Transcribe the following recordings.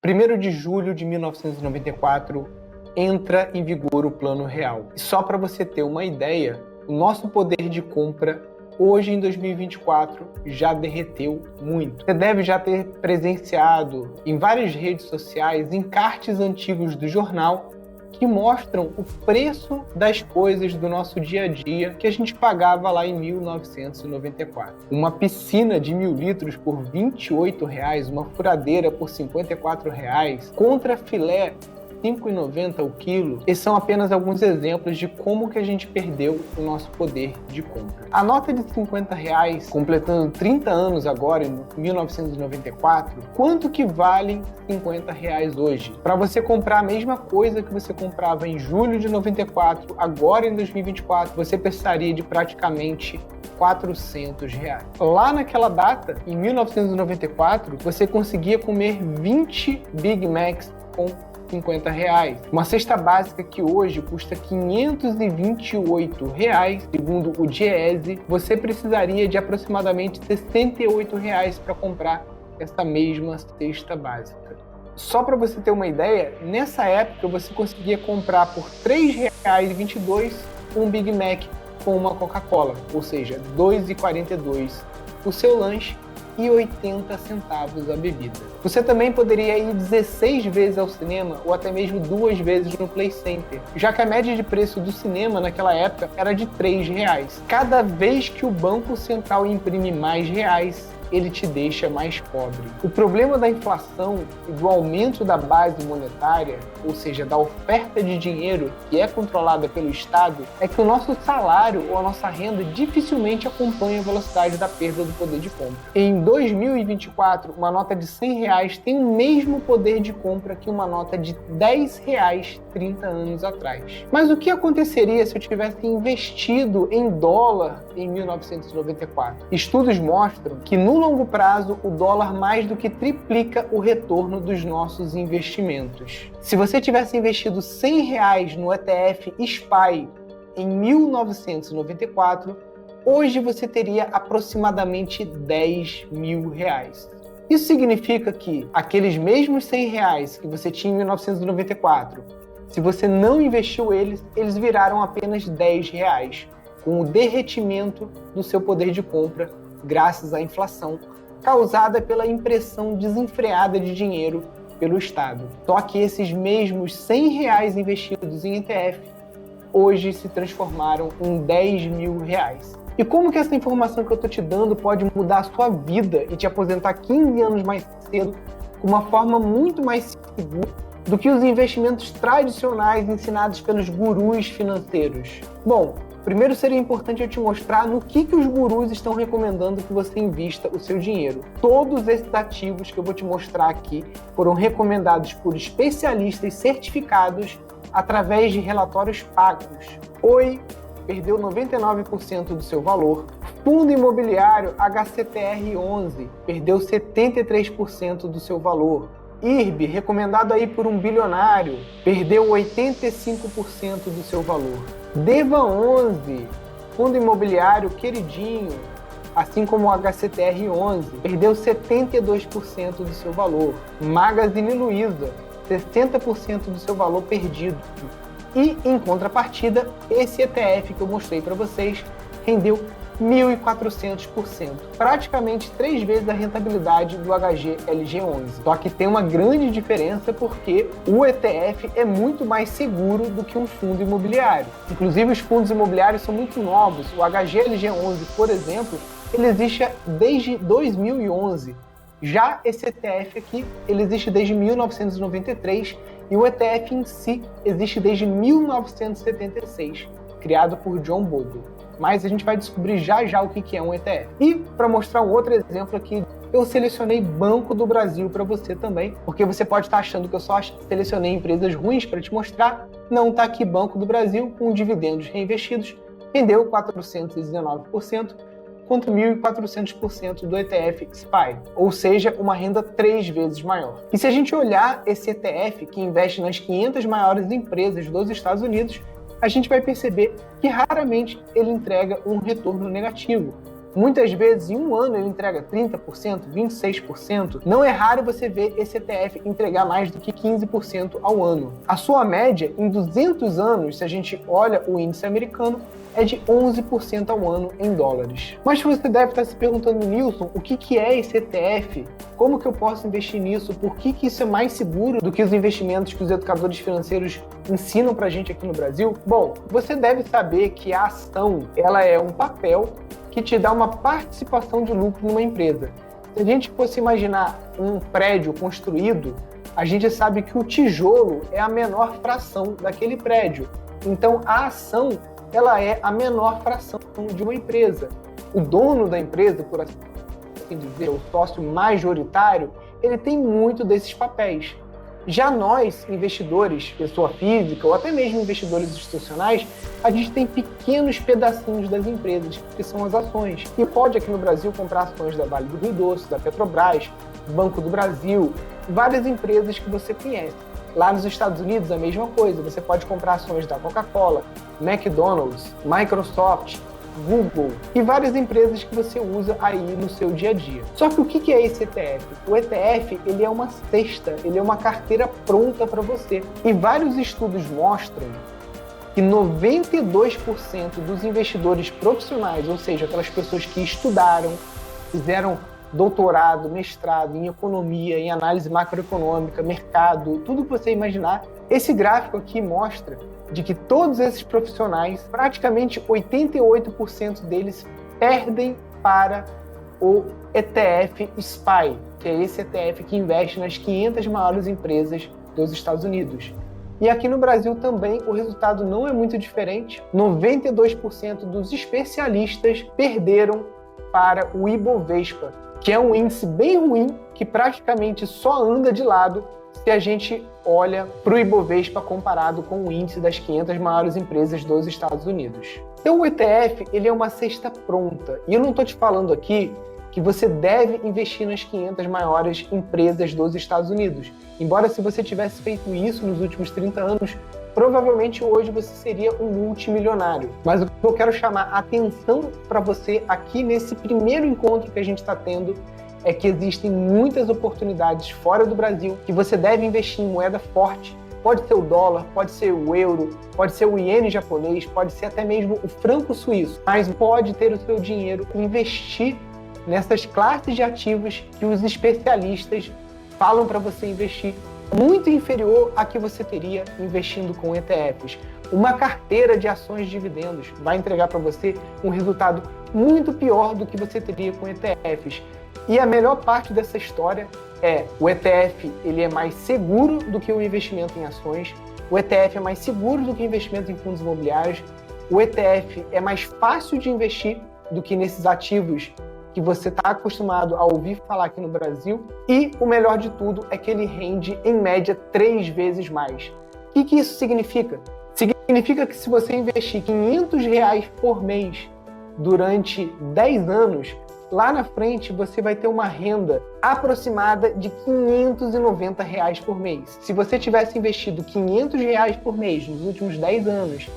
1º de julho de 1994, entra em vigor o Plano Real. E só para você ter uma ideia, o nosso poder de compra hoje em 2024 já derreteu muito. Você deve já ter presenciado em várias redes sociais encartes antigos do jornal que mostram o preço das coisas do nosso dia a dia que a gente pagava lá em 1994. Uma piscina de 1.000 litros por R$ 28,00, uma furadeira por R$ 54,00, contra filé R$ 5,90 o quilo. Esses são apenas alguns exemplos de como que a gente perdeu o nosso poder de compra. A nota de R$ 50,00, completando 30 anos agora, em 1994, quanto que valem R$ 50,00 hoje? Para você comprar a mesma coisa que você comprava em julho de 94, agora em 2024, você precisaria de praticamente R$ 400,00. Lá naquela data, em 1994, você conseguia comer 20 Big Macs com R$ 50,00. Uma cesta básica que hoje custa R$ 528,00, segundo o Diese, você precisaria de aproximadamente R$ 68,00 para comprar essa mesma cesta básica. Só para você ter uma ideia, nessa época você conseguia comprar por R$ 3,22 um Big Mac com uma Coca-Cola, ou seja, R$ 2,42 o seu lanche e 80 centavos a bebida. Você também poderia ir 16 vezes ao cinema ou até mesmo 2 vezes no Play Center, já que a média de preço do cinema naquela época era de R$ 3,00. Cada vez que o Banco Central imprime mais reais, ele te deixa mais pobre. O problema da inflação e do aumento da base monetária, ou seja, da oferta de dinheiro que é controlada pelo Estado, é que o nosso salário ou a nossa renda dificilmente acompanha a velocidade da perda do poder de compra. Em 2024, uma nota de R$ 100 tem o mesmo poder de compra que uma nota de R$ 10 30 anos atrás. Mas o que aconteceria se eu tivesse investido em dólar em 1994? Estudos mostram que no longo prazo o dólar mais do que triplica o retorno dos nossos investimentos. Se você tivesse investido R$ 100 no ETF SPY em 1994, hoje você teria aproximadamente R$ 10.000. Isso significa que aqueles mesmos R$ 100 que você tinha em 1994, se você não investiu eles viraram apenas R$ 10, com o derretimento do seu poder de compra graças à inflação causada pela impressão desenfreada de dinheiro pelo Estado. Só que esses mesmos R$ 100 investidos em ETF hoje se transformaram em R$ 10.000. E como que essa informação que eu estou te dando pode mudar a sua vida e te aposentar 15 anos mais cedo com uma forma muito mais segura do que os investimentos tradicionais ensinados pelos gurus financeiros? Bom, primeiro seria importante eu te mostrar no que os gurus estão recomendando que você invista o seu dinheiro. Todos esses ativos que eu vou te mostrar aqui foram recomendados por especialistas certificados através de relatórios pagos. Oi perdeu 99% do seu valor. Fundo imobiliário HCTR11 perdeu 73% do seu valor. IRB, recomendado aí por um bilionário, perdeu 85% do seu valor. DEVA11, fundo imobiliário queridinho, assim como o HCTR11, perdeu 72% do seu valor. Magazine Luiza, 60% do seu valor perdido. E, em contrapartida, esse ETF que eu mostrei para vocês rendeu 1.400%, praticamente 3 vezes a rentabilidade do HGLG11. Só que tem uma grande diferença porque o ETF é muito mais seguro do que um fundo imobiliário. Inclusive, os fundos imobiliários são muito novos. O HGLG11, por exemplo, ele existe desde 2011. Já esse ETF aqui, ele existe desde 1993 e o ETF em si existe desde 1976, criado por John Bogle. Mas a gente vai descobrir já já o que é um ETF. E para mostrar um outro exemplo aqui, eu selecionei Banco do Brasil para você também, porque você pode estar achando que eu só selecionei empresas ruins para te mostrar. Não, está aqui Banco do Brasil com dividendos reinvestidos, rendeu 419%, contra 1.400% do ETF SPY, ou seja, uma renda 3 vezes maior. E se a gente olhar esse ETF que investe nas 500 maiores empresas dos Estados Unidos, a gente vai perceber que raramente ele entrega um retorno negativo. Muitas vezes, em um ano, ele entrega 30%, 26%. Não é raro você ver esse ETF entregar mais do que 15% ao ano. A sua média, em 200 anos, se a gente olha o índice americano, é de 11% ao ano em dólares. Mas você deve estar se perguntando, Nilson, o que é esse ETF? Como que eu posso investir nisso? Por que isso é mais seguro do que os investimentos que os educadores financeiros ensinam pra gente aqui no Brasil? Bom, você deve saber que a ação, ela é um papel que te dá uma participação de lucro numa empresa. Se a gente fosse imaginar um prédio construído, a gente sabe que o tijolo é a menor fração daquele prédio. Então, a ação, ela é a menor fração de uma empresa. O dono da empresa, por assim dizer, o sócio majoritário, ele tem muito desses papéis. Já nós, investidores, pessoa física ou até mesmo investidores institucionais, a gente tem pequenos pedacinhos das empresas, que são as ações. E pode aqui no Brasil comprar ações da Vale do Rio Doce, da Petrobras, Banco do Brasil, várias empresas que você conhece. Lá nos Estados Unidos, a mesma coisa. Você pode comprar ações da Coca-Cola, McDonald's, Microsoft, Google e várias empresas que você usa aí no seu dia a dia. Só que o que é esse ETF? O ETF, ele é uma cesta, ele é uma carteira pronta para você. E vários estudos mostram que 92% dos investidores profissionais, ou seja, aquelas pessoas que estudaram, fizeram doutorado, mestrado em economia, em análise macroeconômica, mercado, tudo que você imaginar. Esse gráfico aqui mostra de que todos esses profissionais, praticamente 88% deles, perdem para o ETF SPY, que é esse ETF que investe nas 500 maiores empresas dos Estados Unidos. E aqui no Brasil também o resultado não é muito diferente. 92% dos especialistas perderam para o Ibovespa, que é um índice bem ruim, que praticamente só anda de lado se a gente olha para o Ibovespa comparado com o índice das 500 maiores empresas dos Estados Unidos. Então o ETF, ele é uma cesta pronta. E eu não estou te falando aqui que você deve investir nas 500 maiores empresas dos Estados Unidos. Embora se você tivesse feito isso nos últimos 30 anos, provavelmente hoje você seria um multimilionário. Mas o que eu quero chamar a atenção para você aqui nesse primeiro encontro que a gente está tendo é que existem muitas oportunidades fora do Brasil que você deve investir em moeda forte. Pode ser o dólar, pode ser o euro, pode ser o iene japonês, pode ser até mesmo o franco suíço, mas pode ter o seu dinheiro e investir nessas classes de ativos que os especialistas falam para você investir, muito inferior a que você teria investindo com ETFs. Uma carteira de ações de dividendos vai entregar para você um resultado muito pior do que você teria com ETFs. E a melhor parte dessa história é o ETF, ele é mais seguro do que o investimento em ações, o ETF é mais seguro do que o investimento em fundos imobiliários, o ETF é mais fácil de investir do que nesses ativos que você está acostumado a ouvir falar aqui no Brasil, e o melhor de tudo é que ele rende, em média, 3 vezes mais. O que isso significa? Significa que se você investir R$500 por mês durante 10 anos, lá na frente você vai ter uma renda aproximada de R$590 por mês. Se você tivesse investido R$500 por mês nos últimos 10 anos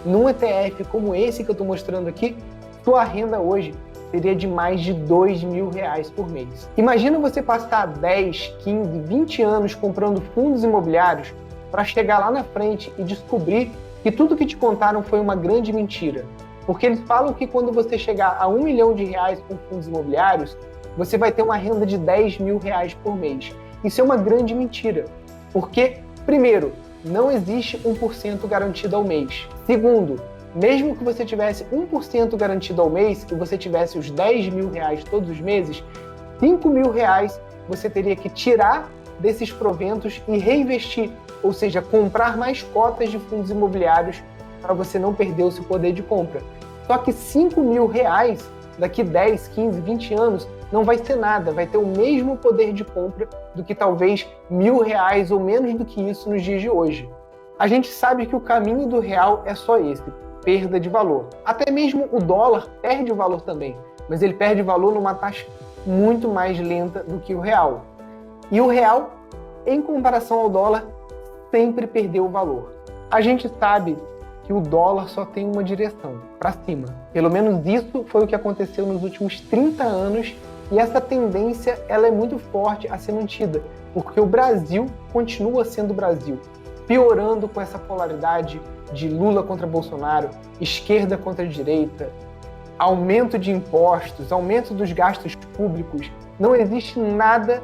num ETF como esse que eu estou mostrando aqui, sua renda hoje seria de mais de R$2.000 por mês. Imagina você passar 10, 15, 20 anos comprando fundos imobiliários para chegar lá na frente e descobrir que tudo que te contaram foi uma grande mentira. Porque eles falam que quando você chegar a R$1 milhão com fundos imobiliários, você vai ter uma renda de R$10.000 por mês. Isso é uma grande mentira. Porque, primeiro, não existe 1% garantido ao mês. Segundo, mesmo que você tivesse 1% garantido ao mês e você tivesse os R$10.000 todos os meses, R$5.000 você teria que tirar desses proventos e reinvestir, ou seja, comprar mais cotas de fundos imobiliários para você não perder o seu poder de compra. Só que R$5.000 daqui 10, 15, 20 anos não vai ser nada, vai ter o mesmo poder de compra do que talvez R$1.000 ou menos do que isso nos dias de hoje. A gente sabe que o caminho do real é só esse, perda de valor. Até mesmo o dólar perde valor também, mas ele perde valor numa taxa muito mais lenta do que o real. E o real, em comparação ao dólar, sempre perdeu o valor. A gente sabe que que o dólar só tem uma direção, para cima. Pelo menos isso foi o que aconteceu nos últimos 30 anos e essa tendência ela é muito forte a ser mantida, porque o Brasil continua sendo o Brasil, piorando com essa polaridade de Lula contra Bolsonaro, esquerda contra direita, aumento de impostos, aumento dos gastos públicos. Não existe nada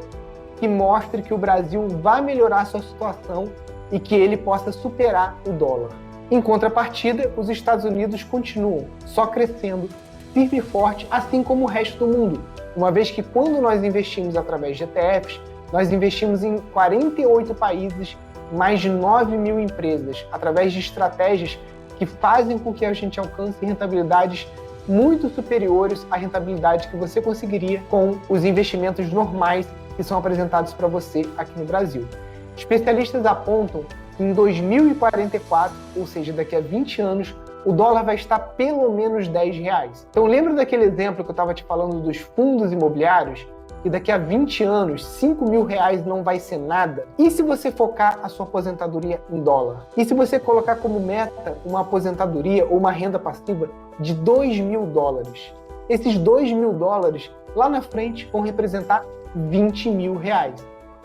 que mostre que o Brasil vai melhorar sua situação e que ele possa superar o dólar. Em contrapartida, os Estados Unidos continuam só crescendo firme e forte, assim como o resto do mundo, uma vez que quando nós investimos através de ETFs, nós investimos em 48 países, mais de 9 mil empresas, através de estratégias que fazem com que a gente alcance rentabilidades muito superiores à rentabilidade que você conseguiria com os investimentos normais que são apresentados para você aqui no Brasil. Especialistas apontam que em 2044, ou seja, daqui a 20 anos, o dólar vai estar pelo menos R$10. Então lembra daquele exemplo que eu estava te falando dos fundos imobiliários? Que daqui a 20 anos, R$5.000 não vai ser nada? E se você focar a sua aposentadoria em dólar? E se você colocar como meta uma aposentadoria ou uma renda passiva de $2.000? Esses $2.000 lá na frente vão representar R$20.000.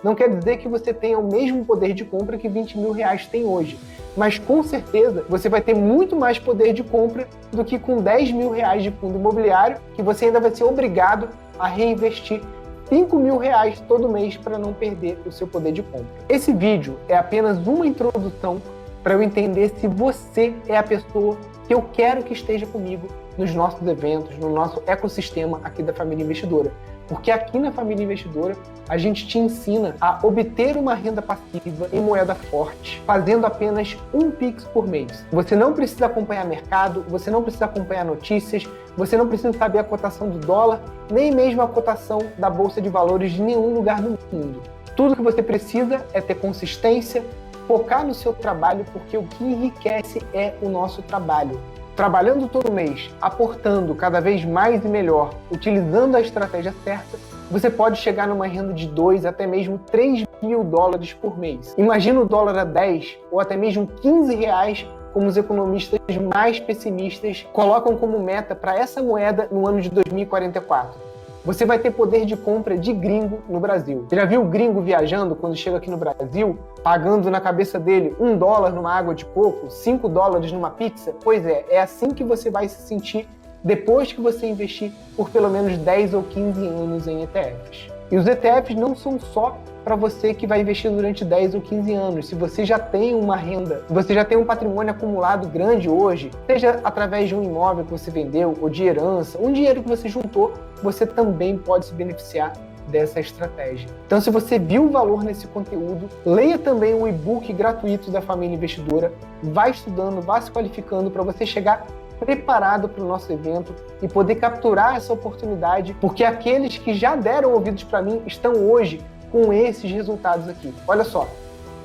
Não quer dizer que você tenha o mesmo poder de compra que R$20.000 tem hoje, mas com certeza você vai ter muito mais poder de compra do que com R$10.000 de fundo imobiliário, que você ainda vai ser obrigado a reinvestir R$5.000 todo mês para não perder o seu poder de compra. Esse vídeo é apenas uma introdução para eu entender se você é a pessoa que eu quero que esteja comigo nos nossos eventos, no nosso ecossistema aqui da Família Investidora. Porque aqui na Família Investidora, a gente te ensina a obter uma renda passiva em moeda forte, fazendo apenas um Pix por mês. Você não precisa acompanhar mercado, você não precisa acompanhar notícias, você não precisa saber a cotação do dólar, nem mesmo a cotação da Bolsa de Valores de nenhum lugar do mundo. Tudo que você precisa é ter consistência, focar no seu trabalho, porque o que enriquece é o nosso trabalho. Trabalhando todo mês, aportando cada vez mais e melhor, utilizando a estratégia certa, você pode chegar numa renda de 2 até mesmo $3.000 por mês. Imagina o dólar a 10 ou até mesmo R$15, como os economistas mais pessimistas colocam como meta para essa moeda no ano de 2044. Você vai ter poder de compra de gringo no Brasil. Você já viu o gringo viajando quando chega aqui no Brasil, pagando na cabeça dele $1 numa água de coco, $5 numa pizza? Pois é assim que você vai se sentir depois que você investir por pelo menos 10 ou 15 anos em ETFs. E os ETFs não são só para você que vai investir durante 10 ou 15 anos. Se você já tem uma renda, se você já tem um patrimônio acumulado grande hoje, seja através de um imóvel que você vendeu, ou de herança, um dinheiro que você juntou, você também pode se beneficiar dessa estratégia. Então, se você viu o valor nesse conteúdo, leia também o e-book gratuito da Família Investidora, vá estudando, vá se qualificando para você chegar preparado para o nosso evento e poder capturar essa oportunidade, porque aqueles que já deram ouvidos para mim estão hoje com esses resultados aqui. Olha só,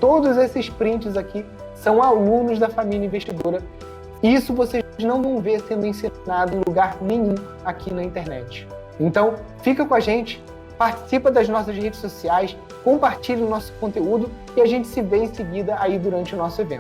todos esses prints aqui são alunos da Família Investidora. Isso vocês não vão ver sendo ensinado em lugar nenhum aqui na internet. Então, fica com a gente, participa das nossas redes sociais, compartilhe o nosso conteúdo e a gente se vê em seguida aí durante o nosso evento.